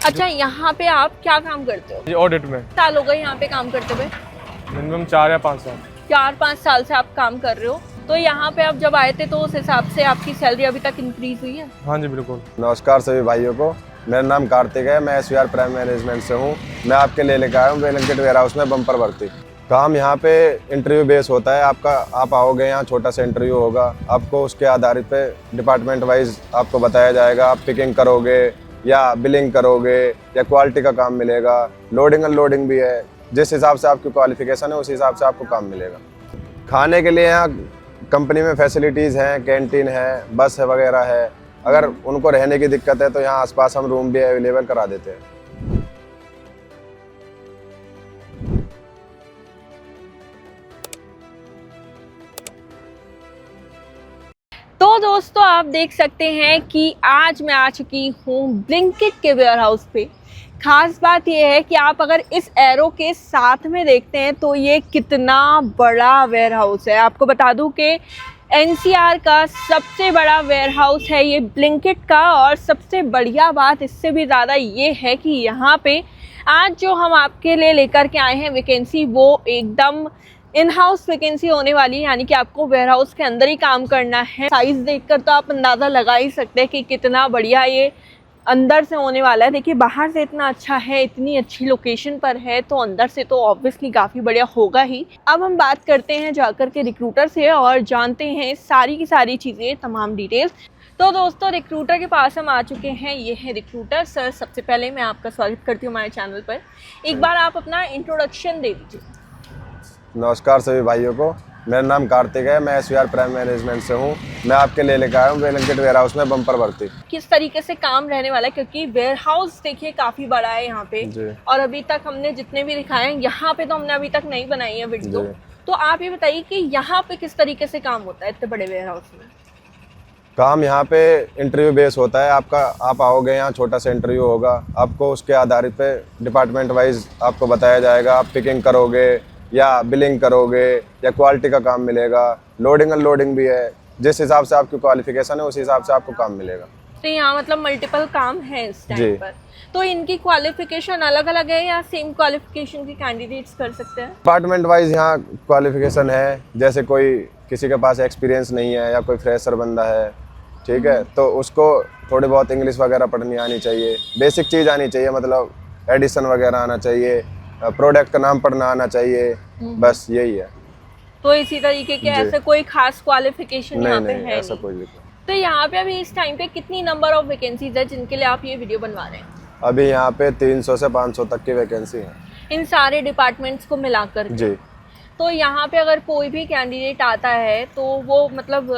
अच्छा, यहाँ पे आप क्या काम करते हो? जी ऑडिट में साल हो गए यहाँ पे काम करते हुए? मिनिमम 4 या 5 साल। 4-5 साल से आप काम कर रहे हो, तो यहाँ पे आप जब आए थे तो उस हिसाब से आपकी सैलरी अभी तक इंक्रीज हुई है? हाँ जी बिल्कुल। नमस्कार सभी भाइयों को। मेरा नाम कार्तिक है, मैं एसवीआर प्राइम मैनेजमेंट से हूँ। मैं आपके लिए लेकर आया हूँ ब्लिंकिट वेयर हाउस में बम्पर भर्ती। काम यहाँ पे इंटरव्यू बेस होता है आपका। आप आओगे, यहाँ छोटा सा इंटरव्यू होगा, आपको उसके आधारित पे डिपार्टमेंट वाइज आपको बताया जाएगा। आप पिकिंग करोगे या बिलिंग करोगे या क्वालिटी का काम मिलेगा। लोडिंग अनलोडिंग भी है, जिस हिसाब से आपकी क्वालिफिकेशन है उस हिसाब से आपको काम मिलेगा। खाने के लिए यहाँ कंपनी में फैसिलिटीज़ हैं, कैंटीन है, बस है वगैरह है। अगर उनको रहने की दिक्कत है तो यहाँ आसपास हम रूम भी अवेलेबल करा देते हैं। तो दोस्तों आप देख सकते हैं कि आज मैं आ चुकी हूँ ब्लिंकिट के वेयर हाउस पे। खास बात यह है कि आप अगर इस एरो के साथ में देखते हैं तो ये कितना बड़ा वेयर हाउस है। आपको बता दूं कि एनसीआर का सबसे बड़ा वेयर हाउस है ये ब्लिंकिट का। और सबसे बढ़िया बात इससे भी ज़्यादा ये है कि यहाँ पे आज जो हम आपके लिए लेकर के आए हैं वैकेंसी, वो एकदम इन हाउस वैकेंसी होने वाली है, यानी कि आपको वेयर हाउस के अंदर ही काम करना है। साइज़ देखकर तो आप अंदाज़ा लगा ही सकते हैं कि कितना बढ़िया ये अंदर से होने वाला है। देखिए बाहर से इतना अच्छा है, इतनी अच्छी लोकेशन पर है, तो अंदर से तो ऑब्वियसली काफ़ी बढ़िया होगा ही। अब हम बात करते हैं जाकर के रिक्रूटर से और जानते हैं सारी की सारी चीज़ें, तमाम डिटेल्स। तो दोस्तों रिक्रूटर के पास हम आ चुके हैं। ये है रिक्रूटर सर। सबसे पहले मैं आपका स्वागत करती हूँ हमारे चैनल पर। एक बार आप अपना इंट्रोडक्शन दे दीजिए। नमस्कार सभी भाइयों को। मेरा नाम कार्तिक है, मैं एसवीआर प्राइम मैनेजमेंट से हूँ। मैं आपके लिए लेकर आया हूँ ब्लिंकिट वेयर हाउस में बम्पर भर्ती। किस तरीके से काम रहने वाला है, क्योंकि वेयर हाउस देखिए काफ़ी बड़ा है यहाँ पे, और अभी तक हमने जितने भी दिखाए हैं यहाँ पे तो हमने अभी तक नहीं बनाई है वीडियो। तो आप ये बताइए कि यहाँ पे किस तरीके से काम होता है इतने बड़े वेयर हाउस में? काम यहाँ पे इंटरव्यू बेस होता है आपका। आप आओगे, यहाँ छोटा सा इंटरव्यू होगा, आपको उसके आधारित पे डिपार्टमेंट वाइज आपको बताया जाएगा। आप पिकिंग करोगे या बिलिंग करोगे या क्वालिटी का काम मिलेगा। लोडिंग अनलोडिंग भी है, जिस हिसाब से आपकी क्वालिफिकेशन है उस हिसाब से आपको काम मिलेगा। तो यहाँ मतलब मल्टीपल काम है इस टाइम पर। तो इनकी क्वालिफिकेशन अलग अलग है या सेम क्वालिफिकेशन के कैंडिडेट्स कर सकते हैं? डिपार्टमेंट वाइज यहाँ क्वालिफिकेशन है, जैसे कोई किसी के पास एक्सपीरियंस नहीं है या कोई फ्रेशर बंदा है, ठीक है, तो उसको थोड़ी बहुत इंग्लिश वगैरह पढ़नी आनी चाहिए, बेसिक चीज़ आनी चाहिए, मतलब एडिशन वगैरह आना चाहिए, प्रोडक्ट का नाम पढ़ना आना चाहिए, बस यही है। तो इसी तरीके के ऐसे कोई खास क्वालिफिकेशन यहाँ पे है ऐसा कोई नहीं। तो यहाँ पे अभी इस टाइम पे कितनी नंबर ऑफ वैकेंसीज है जिनके लिए आप ये वीडियो बनवा रहे हैं? अभी यहाँ पे 300 से 500 तक की वैकेंसी है इन सारे डिपार्टमेंट्स को मिलाकर जी। तो यहाँ पे अगर कोई भी कैंडिडेट आता है तो वो मतलब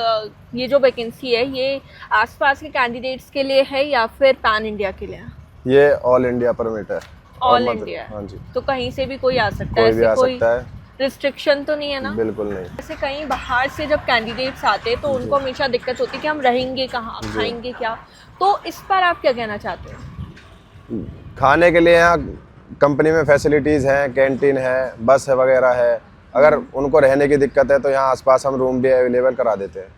ये जो वैकेंसी है ये आसपास के कैंडिडेट्स के लिए है या फिर पैन इंडिया के लिए? ये ऑल इंडिया परमिट है। All India? हाँ जी। तो कहीं से भी कोई आ सकता है? कोई भी आ सकता है, रिस्ट्रिक्शन तो नहीं है ना? बिल्कुल नहीं। जैसे कहीं बाहर से जब कैंडिडेट्स आते हैं तो उनको हमेशा दिक्कत होती है कि हम रहेंगे कहाँ, खाएंगे क्या, तो इस पर आप क्या कहना चाहते हैं? खाने के लिए यहाँ कंपनी में फैसिलिटीज़ हैं, कैंटीन है, बस है वगैरह है। अगर उनको रहने की दिक्कत है तो यहाँ आसपास हम रूम भी अवेलेबल करा देते हैं।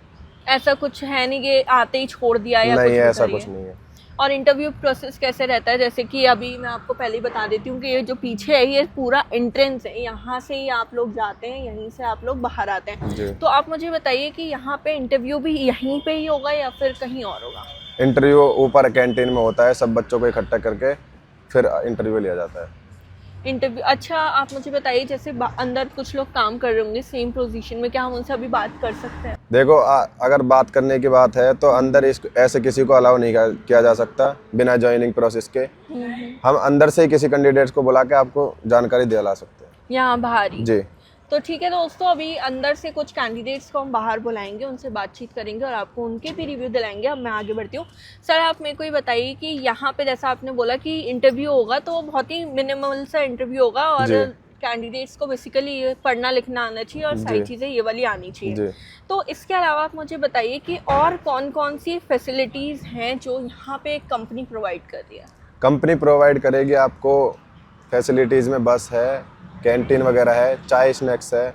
ऐसा कुछ है नहीं कि आते ही छोड़ दिया या नहीं, कुछ ऐसा कुछ नहीं है। और इंटरव्यू प्रोसेस कैसे रहता है? जैसे कि अभी मैं आपको पहले ही बता देती हूँ कि ये जो पीछे है ये पूरा एंट्रेंस है, यहाँ से ही आप लोग जाते हैं, यहीं से आप लोग बाहर आते हैं। तो आप मुझे बताइए कि यहाँ पे इंटरव्यू भी यहीं पे ही होगा या फिर कहीं और होगा? इंटरव्यू ऊपर कैंटीन में होता है, सब बच्चों को इकट्ठा करके फिर इंटरव्यू लिया जाता है। इंटरव्यू? अच्छा आप मुझे बताइए जैसे अंदर कुछ लोग काम कर रहे होंगे सेम पोजीशन में, क्या हम उनसे अभी बात कर सकते हैं? देखो अगर बात करने की बात है तो अंदर ऐसे किसी को अलाउ नहीं किया जा सकता बिना ज्वाइनिंग प्रोसेस के। हम अंदर से ही किसी कैंडिडेट्स को बुला के आपको जानकारी दिला सकते हैं यहाँ बाहर ही? जी। तो ठीक है दोस्तों, अभी अंदर से कुछ कैंडिडेट्स को हम बाहर बुलाएंगे, उनसे बातचीत करेंगे और आपको उनके भी रिव्यू दिलाएंगे। अब मैं आगे बढ़ती हूँ। सर आप मेरे को ये बताइए कि यहाँ पे जैसा आपने बोला कि इंटरव्यू होगा तो बहुत ही मिनिमल सा इंटरव्यू होगा और कैंडिडेट्स को बेसिकली पढ़ना लिखना आना चाहिए और सारी चीज़ें ये वाली आनी चाहिए। तो इसके अलावा आप मुझे बताइए कि और कौन कौन सी फैसिलिटीज़ हैं जो यहाँ पे कंपनी प्रोवाइड कर रही है? कंपनी प्रोवाइड करेगी आपको फैसिलिटीज़ में बस है, कैंटीन वगैरह है, चाय स्नैक्स है,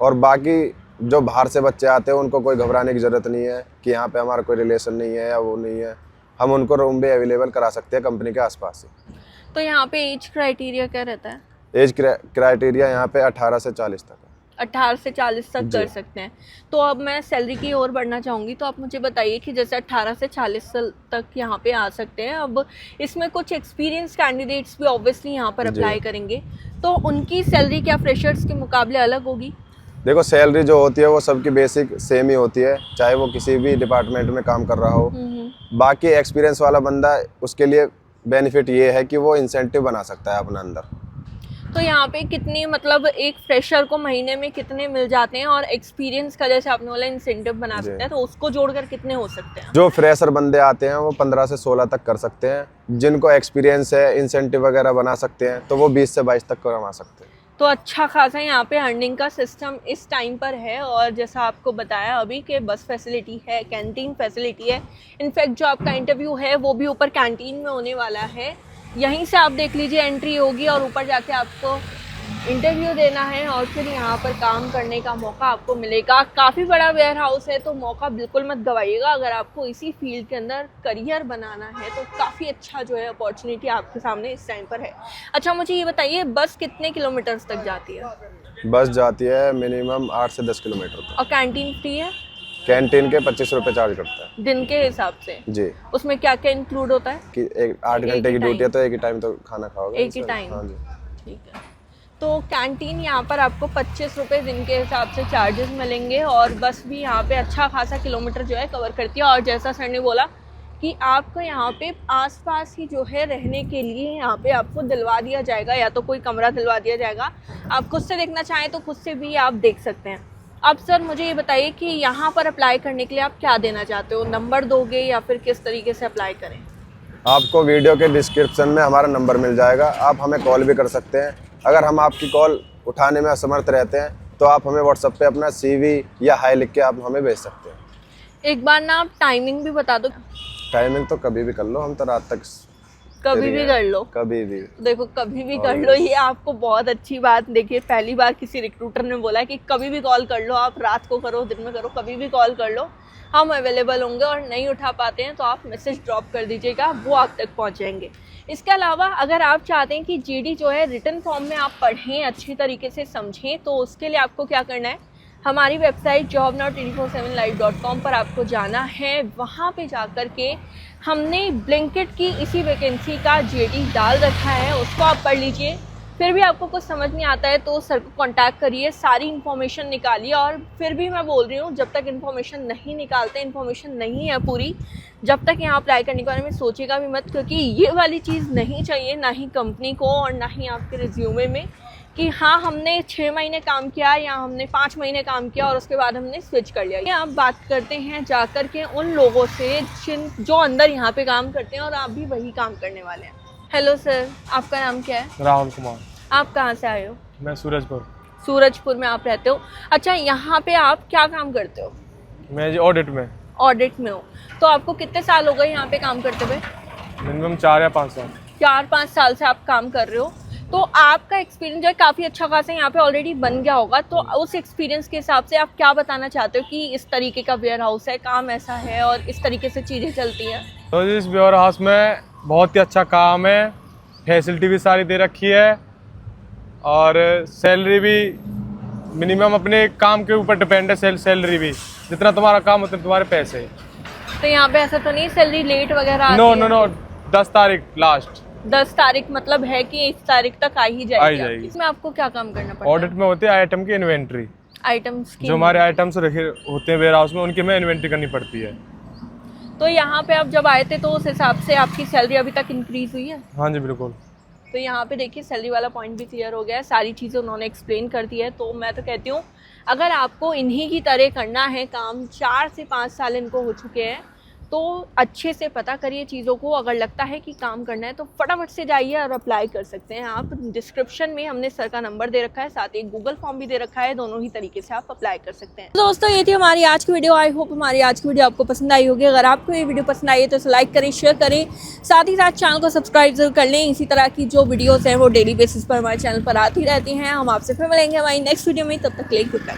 और बाकी जो बाहर से बच्चे आते हैं उनको कोई घबराने की ज़रूरत नहीं है कि यहाँ पे हमारा कोई रिलेशन नहीं है या वो नहीं है। हम उनको रूम भी अवेलेबल करा सकते हैं कंपनी के आसपास से। तो यहाँ पे एज क्राइटेरिया क्या रहता है? एज क्राइटेरिया यहाँ पे 18 से 40 तक है। 18 से 40 तक जी। कर सकते हैं। तो अब मैं सैलरी की ओर बढ़ना चाहूँगी, तो आप मुझे बताइए कि जैसे 18 से 40 साल तक यहाँ पे आ सकते हैं। अब इसमें कुछ एक्सपीरियंस कैंडिडेट्स भी ऑब्वियसली यहाँ पर जी। अप्लाई करेंगे, तो उनकी सैलरी क्या फ्रेशर्स के मुकाबले अलग होगी? देखो, सैलरी जो होती है वो सबकी बेसिक सेम ही होती है, चाहे वो किसी भी डिपार्टमेंट में काम कर रहा हो। बाकी एक्सपीरियंस वाला बंदा, उसके लिए बेनिफिट ये है कि वो इंसेंटिव बना सकता है अपने अंदर। तो यहाँ पे कितनी, मतलब एक फ्रेशर को महीने में कितने मिल जाते हैं, और एक्सपीरियंस का जैसे आपने बोला इंसेंटिव बना सकते हैं, तो उसको जोड़कर कितने हो सकते हैं? जो फ्रेशर बंदे आते हैं वो 15 से 16 तक कर सकते हैं। जिनको एक्सपीरियंस है, इंसेंटिव वगैरह बना सकते हैं, तो वो 20 से 22 तक कमा सकते हैं। तो अच्छा खासा यहाँ पे अर्निंग का सिस्टम इस टाइम पर है। और जैसा आपको बताया अभी के बस फैसिलिटी है, कैंटीन फैसिलिटी है। इनफैक्ट जो आपका इंटरव्यू है वो भी ऊपर कैंटीन में होने वाला है। यहीं से आप देख लीजिए एंट्री होगी और ऊपर जाके आपको इंटरव्यू देना है और फिर यहाँ पर काम करने का मौका आपको मिलेगा। काफ़ी बड़ा वेयर हाउस है, तो मौका बिल्कुल मत गवाइएगा। अगर आपको इसी फील्ड के अंदर करियर बनाना है तो काफ़ी अच्छा जो है अपॉर्चुनिटी आपके सामने इस टाइम पर है। अच्छा, मुझे ये बताइए बस कितने किलोमीटर्स तक जाती है? बस जाती है मिनिमम 8 से 10 किलोमीटर तक। और कैंटीन फ्री है? कैंटीन के 25 रुपये चार्ज करता है दिन के हिसाब से? जी। उसमें क्या क्या इंक्लूड होता है? कि 8 घंटे की ड्यूटी है तो एक ही टाइम तो खाना खाओगे। एक ही टाइम? हाँ जी। ठीक है। तो कैंटीन यहाँ पर आपको 25 रुपये दिन के हिसाब से चार्जेस मिलेंगे, और बस भी यहाँ पे अच्छा खासा किलोमीटर जो है कवर करती है। और जैसा सर ने बोला कि आपको यहाँ पे आसपास ही जो है रहने के लिए यहाँ पे आपको दिलवा दिया जाएगा, या तो कोई कमरा दिलवा दिया जाएगा। आप खुद से देखना चाहें तो खुद से भी आप देख सकते हैं। अब सर मुझे ये बताइए कि यहाँ पर अप्लाई करने के लिए आप क्या देना चाहते हो? नंबर दोगे या फिर किस तरीके से अप्लाई करें? आपको वीडियो के डिस्क्रिप्शन में हमारा नंबर मिल जाएगा, आप हमें कॉल भी कर सकते हैं। अगर हम आपकी कॉल उठाने में असमर्थ रहते हैं तो आप हमें व्हाट्सएप पे अपना CV या हाई लिख के आप हमें भेज सकते हैं। एक बार ना आप टाइमिंग भी बता दो। टाइमिंग तो कभी भी कर लो, हम तो रात तक कभी भी कर लो? कभी भी। देखो, कभी भी कर लो, ये आपको बहुत अच्छी बात। देखिए, पहली बार किसी रिक्रूटर ने बोला कि कभी भी कॉल कर लो, आप रात को करो, दिन में करो, कभी भी कॉल कर लो, हम अवेलेबल होंगे। और नहीं उठा पाते हैं तो आप मैसेज ड्रॉप कर दीजिएगा, वो आप तक पहुंच जाएंगे। इसके अलावा अगर आप चाहते हैं कि GD जो है रिटन फॉर्म में आप पढ़ें, अच्छी तरीके से समझें, तो उसके लिए आपको क्या करना है, हमारी वेबसाइट jobnow247live.com पर आपको जाना है। वहाँ पे जाकर के हमने ब्लिंकिट की इसी वैकेंसी का JD डाल रखा है, उसको आप पढ़ लीजिए। फिर भी आपको कुछ समझ नहीं आता है तो सर को कांटेक्ट करिए, सारी इन्फॉर्मेशन निकालिए। और फिर भी मैं बोल रही हूँ, जब तक इन्फॉर्मेशन नहीं निकालते, इन्फॉर्मेशन नहीं है पूरी, जब तक यहाँ अप्लाई करने के बारे में सोचेगा भी मत, क्योंकि ये वाली चीज़ नहीं चाहिए, ना ही कंपनी को और ना ही आपके रिज्यूमे में, कि हाँ हमने 6 महीने काम किया या हमने 5 महीने काम किया और उसके बाद हमने स्विच कर लिया। आप बात करते हैं जाकर के उन लोगों से जो अंदर यहाँ पे काम करते हैं और आप भी वही काम करने वाले हैं। हेलो सर, आपका नाम क्या है? राहुल कुमार। आप कहाँ से आए हो? मैं सूरजपुर। सूरजपुर में आप रहते हो? अच्छा, यहाँ पे आप क्या काम करते हो? मैं जी ऑडिट में। ऑडिट में हो, तो आपको कितने साल हो गए यहाँ पे काम करते हुए? मिनिमम 4 या 5 साल। 4-5 साल से आप काम कर रहे हो, तो आपका एक्सपीरियंस जो है काफ़ी अच्छा खासा यहाँ पे ऑलरेडी बन गया होगा। तो उस एक्सपीरियंस के हिसाब से आप क्या बताना चाहते हो कि इस तरीके का वेयर हाउस है, काम ऐसा है और इस तरीके से चीज़ें चलती हैं? तो इस वेयर हाउस में बहुत ही अच्छा काम है, फैसिलिटी भी सारी दे रखी है और सैलरी भी मिनिमम अपने काम के ऊपर डिपेंड है। सैलरी भी जितना तुम्हारा काम उतने तुम्हारे पैसे। तो यहाँ पे ऐसा तो नहीं सैलरी लेट वगैरह? नो, 10 तारीख लास्ट। 10 तारीख मतलब है कि इस तारीख तक आ ही जाएगी। इसमें आपको क्या काम करना पड़ता है? ऑडिट में होते हैं आइटम की इन्वेंट्री, आइटम्स की, जो हमारे आइटम्स रखे होते हैं वेयर हाउस में, उनकी में इन्वेंट्री करनी पड़ती है। तो यहाँ पे आप जब आए थे तो उस हिसाब से आपकी सैलरी अभी तक इंक्रीज हुई है? हाँ जी बिल्कुल। तो यहाँ पे देखिए सैलरी वाला पॉइंट भी क्लियर हो गया है, सारी चीज़ें उन्होंने एक्सप्लेन कर दी है। तो मैं तो कहती हूँ अगर आपको इन्हीं की तरह करना है काम, 4 से 5 साल इनको हो चुके हैं, तो अच्छे से पता करिए चीज़ों को। अगर लगता है कि काम करना है तो फटाफट से जाइए और अप्लाई कर सकते हैं आप। डिस्क्रिप्शन में हमने सर का नंबर दे रखा है, साथ ही गूगल फॉर्म भी दे रखा है, दोनों ही तरीके से आप अप्लाई कर सकते हैं। दोस्तों, ये थी हमारी आज की वीडियो। आई होप हमारी आज की वीडियो आपको पसंद आई होगी। अगर आपको ये वीडियो पसंद आई है तो इसे लाइक करें, शेयर करें, साथ ही साथ चैनल को सब्सक्राइब जरूर कर लें। इसी तरह की जो वीडियोज़ हैं वो डेली बेसिस पर हमारे चैनल पर आती रहती हैं। हम आपसे फिर मिलेंगे हमारी नेक्स्ट वीडियो में, तब तक के लिए गुड बाय।